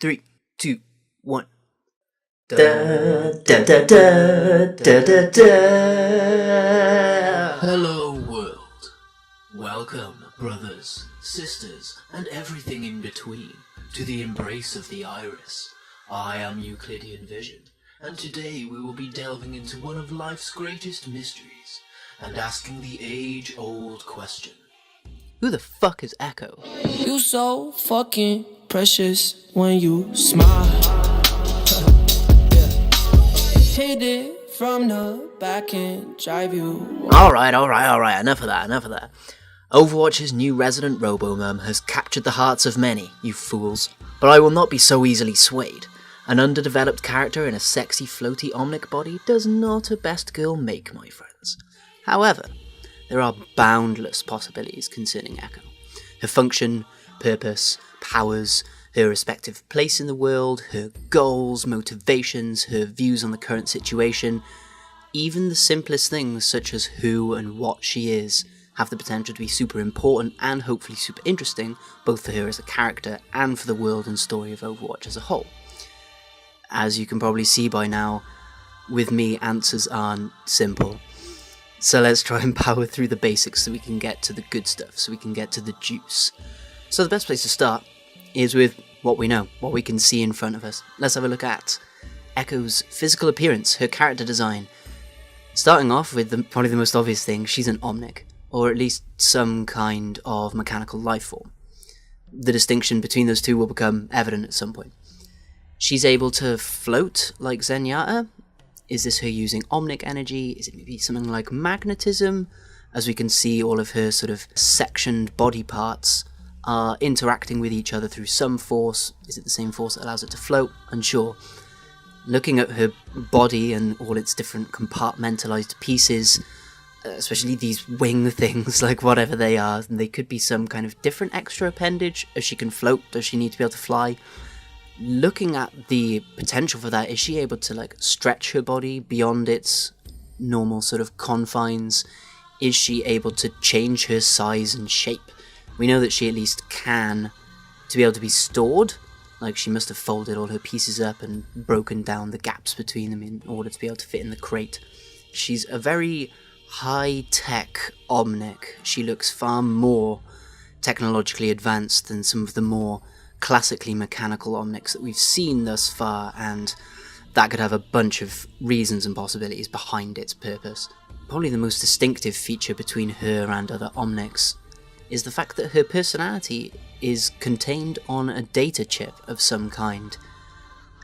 3, 2, 1. Da, da, da, da, da, da, da. Hello world. Welcome, brothers, sisters, and everything in between, to the embrace of the iris. I am Euclidean Vision, and today we will be delving into one of life's greatest mysteries, and asking the age-old question. Who the fuck is Echo? You so fucking precious when you smile. Hit it from the back and drive you. Alright, enough of that. Overwatch's new resident robo-mum has captured the hearts of many, you fools. But I will not be so easily swayed. An underdeveloped character in a sexy floaty Omnic body does not a best girl make, my friends. However, there are boundless possibilities concerning Echo. Her function, purpose, powers, her respective place in the world, her goals, motivations, her views on the current situation, even the simplest things such as who and what she is, have the potential to be super important and hopefully super interesting, both for her as a character and for the world and story of Overwatch as a whole. As you can probably see by now, with me answers aren't simple. So let's try and power through the basics so we can get to the good stuff, so we can get to the juice. So the best place to start is with what we know, what we can see in front of us. Let's have a look at Echo's physical appearance, her character design. Starting off with probably the most obvious thing, she's an Omnic, or at least some kind of mechanical life form. The distinction between those two will become evident at some point. She's able to float like Zenyatta. Is this her using Omnic energy? Is it maybe something like magnetism? As we can see, all of her sort of sectioned body parts are interacting with each other through some force. Is it the same force that allows it to float? Unsure. Looking at her body and all its different compartmentalized pieces, especially these wing things, like whatever they are, they could be some kind of different extra appendage. As she can float, does she need to be able to fly? Looking at the potential for that, is she able to like stretch her body beyond its normal sort of confines? Is she able to change her size and shape? We know that she at least can, to be able to be stored. Like, she must have folded all her pieces up and broken down the gaps between them in order to be able to fit in the crate. She's a very high-tech Omnic. She looks far more technologically advanced than some of the more classically mechanical Omnics that we've seen thus far, and that could have a bunch of reasons and possibilities behind its purpose. Probably the most distinctive feature between her and other Omnics is the fact that her personality is contained on a data chip of some kind.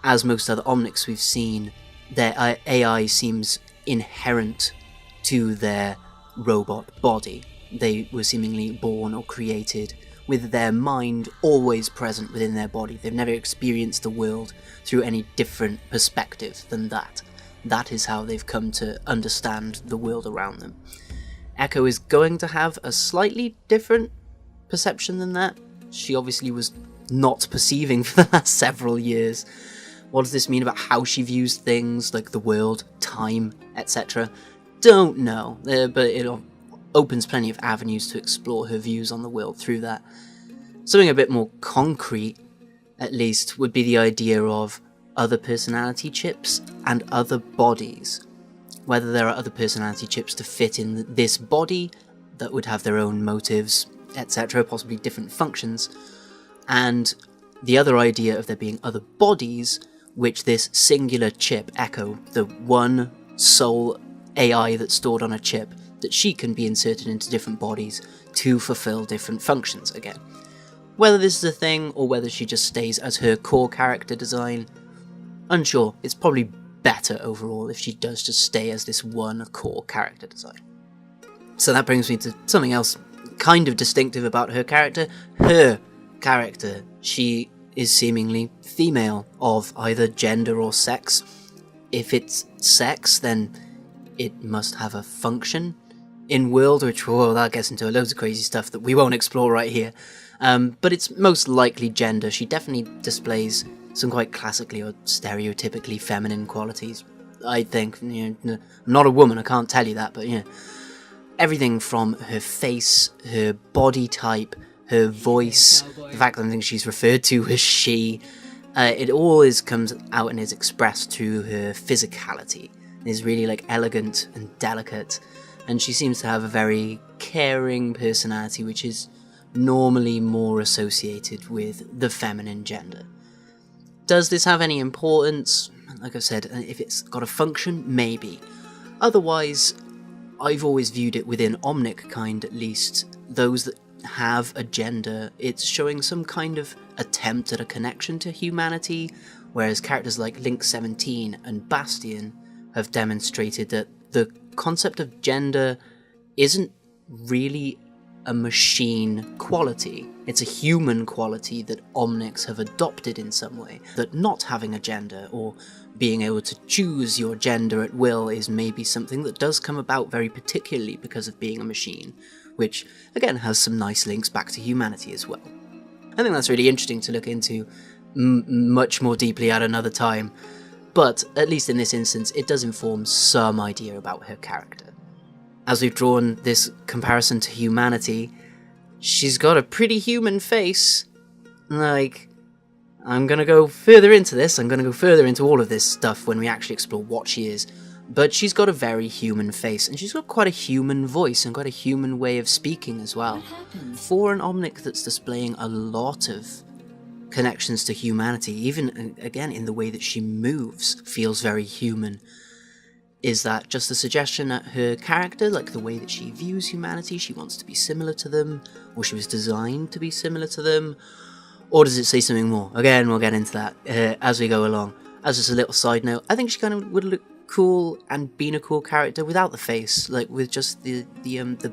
As most other Omnics we've seen, their AI seems inherent to their robot body. They were seemingly born or created with their mind always present within their body. They've never experienced the world through any different perspective than that. That is how they've come to understand the world around them. Echo is going to have a slightly different perception than that. She obviously was not perceiving for the last several years. What does this mean about how she views things, like the world, time, etc.? Don't know, but it opens plenty of avenues to explore her views on the world through that. Something a bit more concrete, at least, would be the idea of other personality chips and other bodies. Whether there are other personality chips to fit in this body that would have their own motives, etc., possibly different functions, and the other idea of there being other bodies which this singular chip, Echo, the one sole AI that's stored on a chip, that she can be inserted into different bodies to fulfill different functions again. Whether this is a thing, or whether she just stays as her core character design, unsure. It's probably better overall if she does just stay as this one core character design. So that brings me to something else kind of distinctive about her character. Her character. She is seemingly female, of either gender or sex. If it's sex, then it must have a function in world, which, well, that gets into loads of crazy stuff that we won't explore right here. But it's most likely gender. She definitely displays some quite classically or stereotypically feminine qualities, I think. I'm not a woman, I can't tell you that, but everything from her face, her body type, her voice, the fact that I think she's referred to as she, It always comes out and is expressed through her physicality. It is really like elegant and delicate, and she seems to have a very caring personality, which is normally more associated with the feminine gender. Does this have any importance? Like I said, if it's got a function, maybe. Otherwise, I've always viewed it within Omnic kind, at least, those that have a gender, it's showing some kind of attempt at a connection to humanity, whereas characters like Link 17 and Bastion have demonstrated that the concept of gender isn't really a machine quality. It's a human quality that Omnics have adopted in some way. That not having a gender or being able to choose your gender at will is maybe something that does come about very particularly because of being a machine, which again has some nice links back to humanity as well. I think that's really interesting to look into much more deeply at another time, but at least in this instance it does inform some idea about her character. As we've drawn this comparison to humanity, she's got a pretty human face. Like, I'm gonna go further into this, I'm gonna go further into all of this stuff when we actually explore what she is, but she's got a very human face, and she's got quite a human voice and quite a human way of speaking as well. For an Omnic that's displaying a lot of connections to humanity, even again in the way that she moves, feels very human. Is that just a suggestion that her character, like the way that she views humanity, she wants to be similar to them, or she was designed to be similar to them, or does it say something more? Again, we'll get into that as we go along. As just a little side note, I think she kind of would look cool and been a cool character without the face, like with just the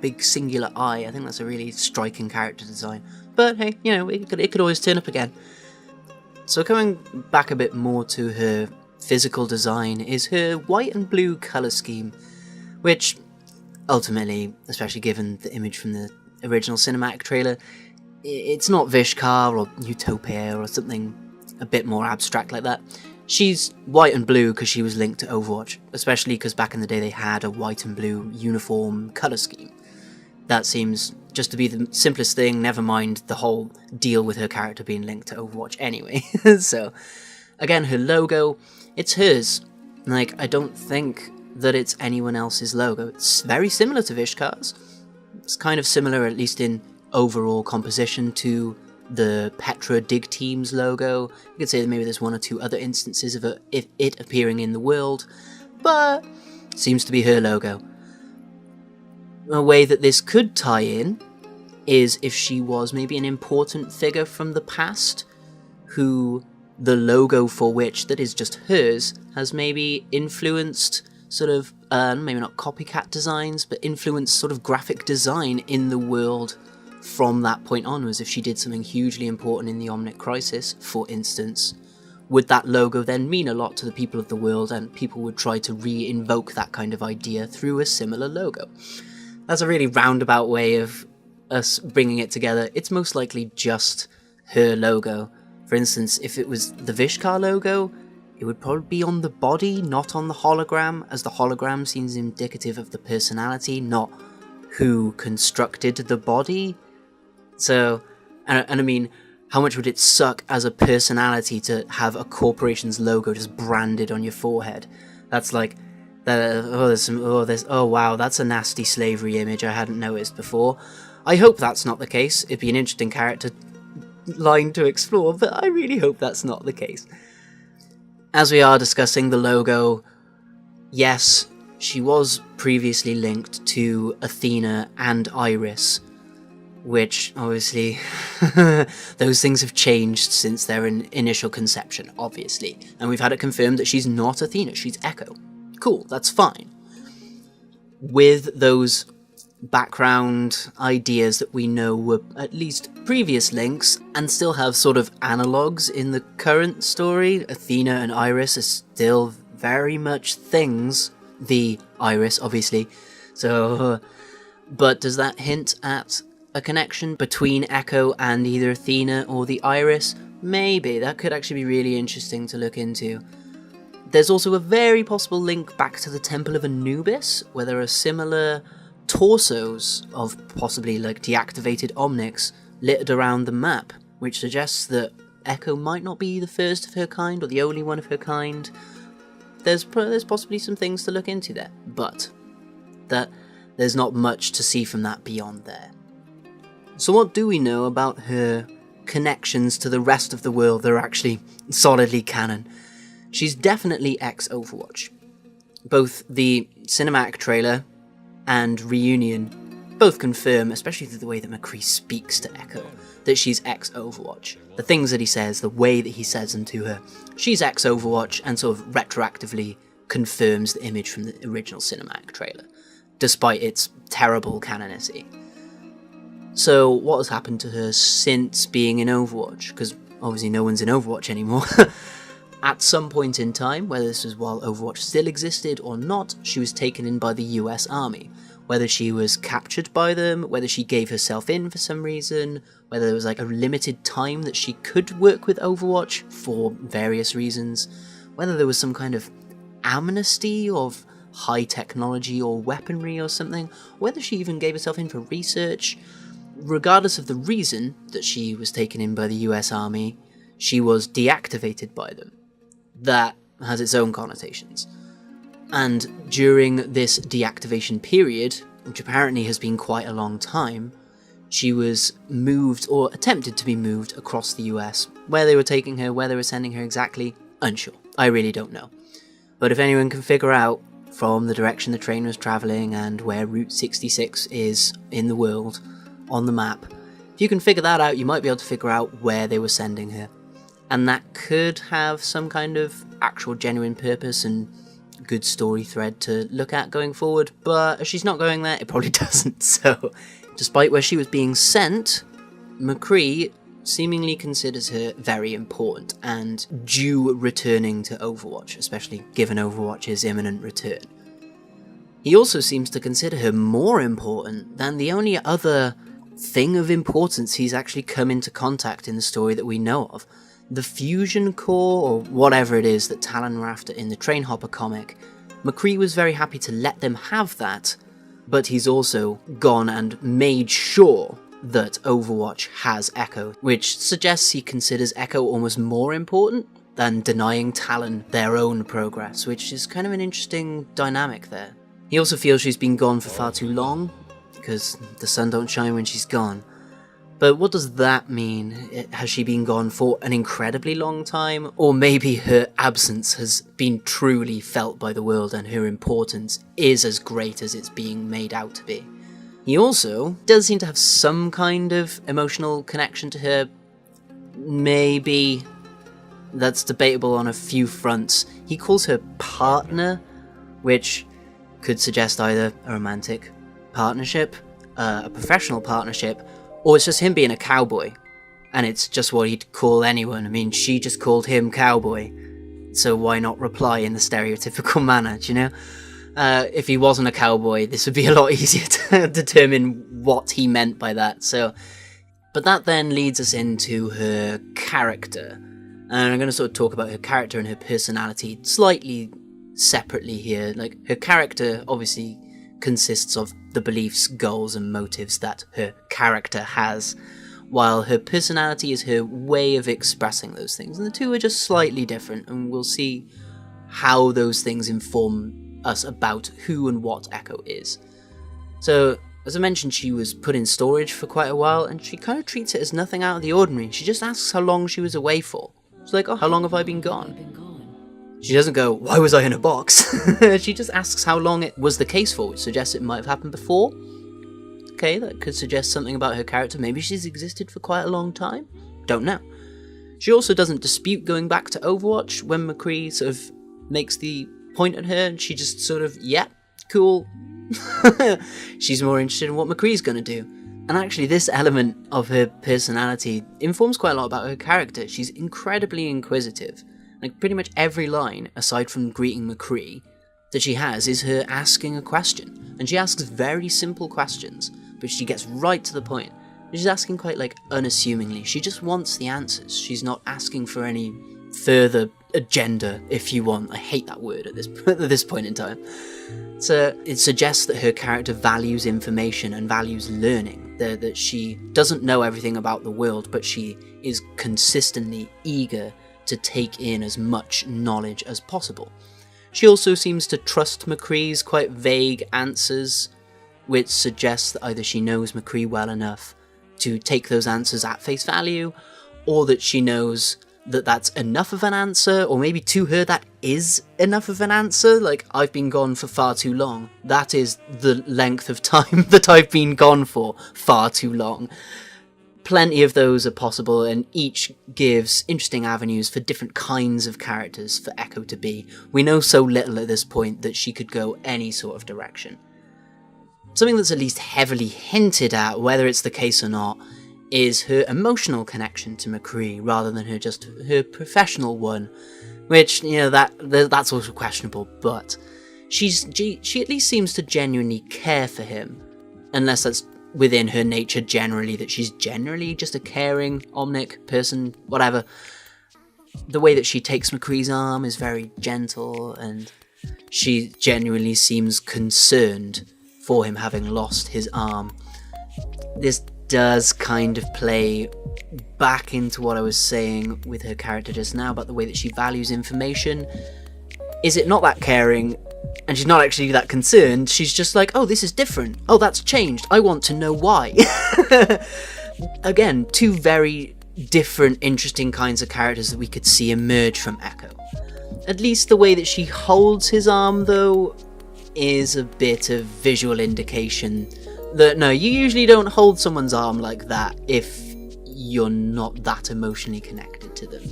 big singular eye. I think that's a really striking character design. But hey, you know, it could always turn up again. So coming back a bit more to her physical design is her white and blue colour scheme, which ultimately, especially given the image from the original cinematic trailer, it's not Vishkar or Utopia or something a bit more abstract like that. She's white and blue because she was linked to Overwatch, especially because back in the day they had a white and blue uniform colour scheme. That seems just to be the simplest thing, never mind the whole deal with her character being linked to Overwatch anyway. So, again, her logo, it's hers. Like, I don't think that it's anyone else's logo. It's very similar to Vishkar's. It's kind of similar, at least in overall composition, to the Petra Dig Team's logo. You could say that maybe there's one or two other instances of it appearing in the world, but seems to be her logo. A way that this could tie in is if she was maybe an important figure from the past, who the logo for which, that is just hers, has maybe influenced sort of, maybe not copycat designs, but influenced sort of graphic design in the world from that point onwards. If she did something hugely important in the Omnic Crisis, for instance, would that logo then mean a lot to the people of the world, and people would try to re-invoke that kind of idea through a similar logo? That's a really roundabout way of us bringing it together. It's most likely just her logo. For instance, if it was the Vishkar logo, it would probably be on the body, not on the hologram, as the hologram seems indicative of the personality, not who constructed the body. So, and I mean, how much would it suck as a personality to have a corporation's logo just branded on your forehead? That's like, oh wow, that's a nasty slavery image I hadn't noticed before. I hope that's not the case. It'd be an interesting character line to explore, but I really hope that's not the case. As we are discussing the logo, yes, she was previously linked to Athena and Iris, which obviously those things have changed since their initial conception, obviously, and we've had it confirmed that she's not Athena, she's Echo. Cool, that's fine. With those background ideas that we know were at least previous links, and still have sort of analogues in the current story, Athena and Iris are still very much things. The Iris, obviously. So, but does that hint at a connection between Echo and either Athena or the Iris? Maybe. That could actually be really interesting to look into. There's also a very possible link back to the Temple of Anubis, where there are similar torsos of possibly like deactivated Omnics littered around the map, which suggests that Echo might not be the first of her kind or the only one of her kind. There's possibly some things to look into there, but that there's not much to see from that beyond there. So what do we know about her connections to the rest of the world that are actually solidly canon? She's definitely ex-Overwatch. Both the cinematic trailer and Reunion both confirm, especially through the way that McCree speaks to Echo, that she's ex-Overwatch. The things that he says, the way that he says them to her, she's ex-Overwatch, and sort of retroactively confirms the image from the original cinematic trailer, despite its terrible canonicity. So what has happened to her since being in Overwatch? Because obviously no one's in Overwatch anymore. At some point in time, whether this was while Overwatch still existed or not, she was taken in by the US Army. Whether she was captured by them, whether she gave herself in for some reason, whether there was like a limited time that she could work with Overwatch for various reasons, whether there was some kind of amnesty of high technology or weaponry or something, whether she even gave herself in for research. Regardless of the reason that she was taken in by the US Army, she was deactivated by them. That has its own connotations. And during this deactivation period, which apparently has been quite a long time, she was moved, or attempted to be moved, across the US. Where they were taking her, where they were sending her exactly, unsure. I really don't know. But if anyone can figure out from the direction the train was travelling and where Route 66 is in the world, on the map, if you can figure that out, you might be able to figure out where they were sending her. And that could have some kind of actual genuine purpose and good story thread to look at going forward, but if she's not going there, it probably doesn't. So, despite where she was being sent, McCree seemingly considers her very important and due returning to Overwatch, especially given Overwatch's imminent return. He also seems to consider her more important than the only other thing of importance he's actually come into contact in the story that we know of. The fusion core, or whatever it is that Talon were after in the Trainhopper comic, McCree was very happy to let them have that, but he's also gone and made sure that Overwatch has Echo, which suggests he considers Echo almost more important than denying Talon their own progress, which is kind of an interesting dynamic there. He also feels she's been gone for far too long, because the sun don't shine when she's gone. But what does that mean? Has she been gone for an incredibly long time? Or maybe her absence has been truly felt by the world and her importance is as great as it's being made out to be. He also does seem to have some kind of emotional connection to her. Maybe that's debatable on a few fronts. He calls her partner, which could suggest either a romantic partnership, a professional partnership, or it's just him being a cowboy, and it's just what he'd call anyone. I mean, she just called him cowboy, so why not reply in the stereotypical manner, do you know? If he wasn't a cowboy, this would be a lot easier to determine what he meant by that. But that then leads us into her character, and I'm going to sort of talk about her character and her personality slightly separately here. Like, her character obviously consists of the beliefs, goals, and motives that her character has, while her personality is her way of expressing those things, and the two are just slightly different, and we'll see how those things inform us about who and what Echo is. So, as I mentioned, she was put in storage for quite a while, and she kind of treats it as nothing out of the ordinary. She just asks how long she was away for. She's like, oh, how long have I been gone? She doesn't go, why was I in a box? She just asks how long it was the case for, which suggests it might have happened before. Okay, that could suggest something about her character. Maybe she's existed for quite a long time. Don't know. She also doesn't dispute going back to Overwatch when McCree sort of makes the point at her, and she just sort of, yeah, cool. She's more interested in what McCree's going to do. And actually, this element of her personality informs quite a lot about her character. She's incredibly inquisitive. Like, pretty much every line, aside from greeting McCree, that she has is her asking a question. And she asks very simple questions, but she gets right to the point. She's asking quite, like, unassumingly. She just wants the answers. She's not asking for any further agenda, if you want. I hate that word at this point in time. So it suggests that her character values information and values learning. that she doesn't know everything about the world, but she is consistently eager to take in as much knowledge as possible. She also seems to trust McCree's quite vague answers, which suggests that either she knows McCree well enough to take those answers at face value, or that she knows that that's enough of an answer, or maybe to her that is enough of an answer. Like, I've been gone for far too long. That is the length of time that I've been gone for far too long. Plenty of those are possible, and each gives interesting avenues for different kinds of characters for Echo to be. We know so little at this point that she could go any sort of direction. Something that's at least heavily hinted at, whether it's the case or not, is her emotional connection to McCree rather than her professional one, which, you know, that's also questionable, but she at least seems to genuinely care for him, unless that's within her nature generally, that she's generally just a caring Omnic person, whatever. The way that she takes McCree's arm is very gentle, and she genuinely seems concerned for him having lost his arm. This does kind of play back into what I was saying with her character just now about the way that she values information. Is it not that caring, and she's not actually that concerned? She's just like, oh, this is different. Oh, that's changed. I want to know why. Again, two very different, interesting kinds of characters that we could see emerge from Echo. At least the way that she holds his arm, though, is a bit of visual indication that, no, you usually don't hold someone's arm like that if you're not that emotionally connected to them.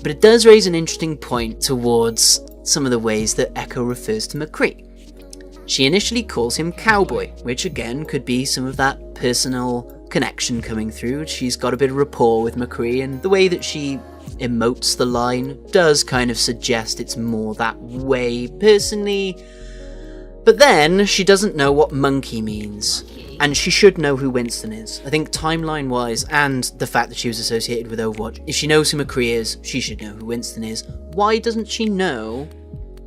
But it does raise an interesting point towards some of the ways that Echo refers to McCree. She initially calls him Cowboy, which again could be some of that personal connection coming through. She's got a bit of rapport with McCree, and the way that she emotes the line does kind of suggest it's more that way personally. But then she doesn't know what monkey means. And she should know who Winston is. I think timeline-wise, and the fact that she was associated with Overwatch, if she knows who McCree is, she should know who Winston is. Why doesn't she know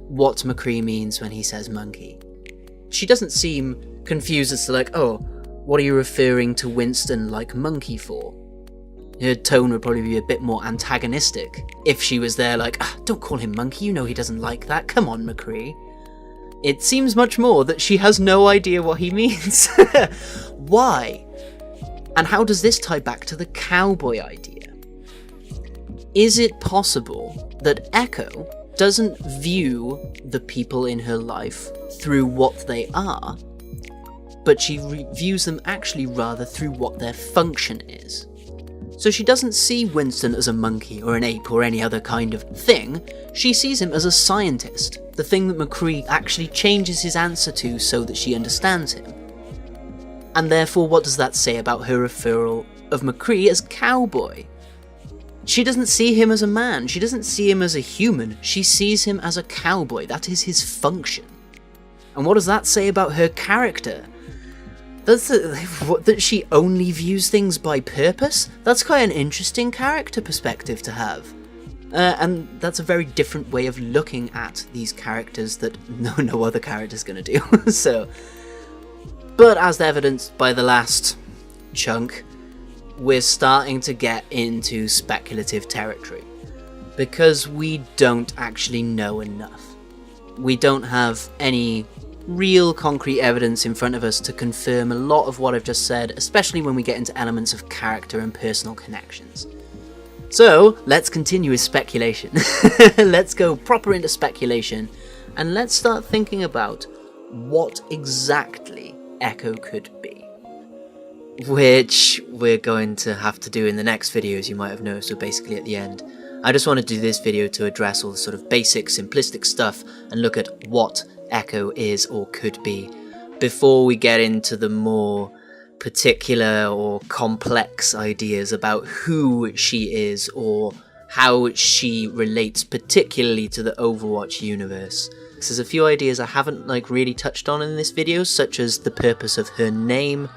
what McCree means when he says monkey? She doesn't seem confused as to like, oh, what are you referring to Winston like monkey for? Her tone would probably be a bit more antagonistic if she was there like, don't call him monkey, you know he doesn't like that, come on McCree. It seems much more that she has no idea what he means. Why? And how does this tie back to the cowboy idea? Is it possible that Echo doesn't view the people in her life through what they are, but she views them actually rather through what their function is? So she doesn't see Winston as a monkey or an ape or any other kind of thing. She sees him as a scientist, the thing that McCree actually changes his answer to so that she understands him. And therefore, what does that say about her referral of McCree as cowboy? She doesn't see him as a man, she doesn't see him as a human, she sees him as a cowboy. That is his function. And what does that say about her character? That she only views things by purpose? That's quite an interesting character perspective to have. And that's a very different way of looking at these characters that no other character's gonna do. So, but as evidenced by the last chunk, we're starting to get into speculative territory. Because we don't actually know enough. We don't have any real concrete evidence in front of us to confirm a lot of what I've just said, especially when we get into elements of character and personal connections. So, let's continue with speculation. Let's go proper into speculation, and let's start thinking about what exactly Echo could be. Which we're going to have to do in the next video, as you might have noticed, so basically at the end. I just want to do this video to address all the sort of basic, simplistic stuff, and look at what Echo is or could be, before we get into the more particular or complex ideas about who she is or how she relates particularly to the Overwatch universe. There's a few ideas I haven't really touched on in this video, such as the purpose of her name.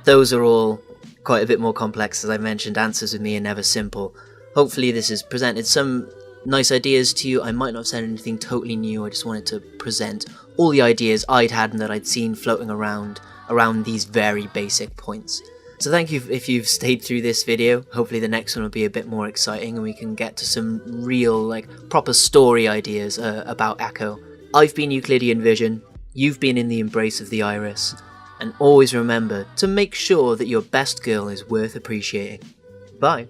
Those are all quite a bit more complex. As I mentioned, answers with me are never simple. Hopefully this has presented some nice ideas to you. I might not have said anything totally new, I just wanted to present all the ideas I'd had and that I'd seen floating around these very basic points. So thank you if you've stayed through this video. Hopefully the next one will be a bit more exciting and we can get to some real, like, proper story ideas about Echo. I've been Euclidean Vision, you've been in the embrace of the Iris, and always remember to make sure that your best girl is worth appreciating. Bye.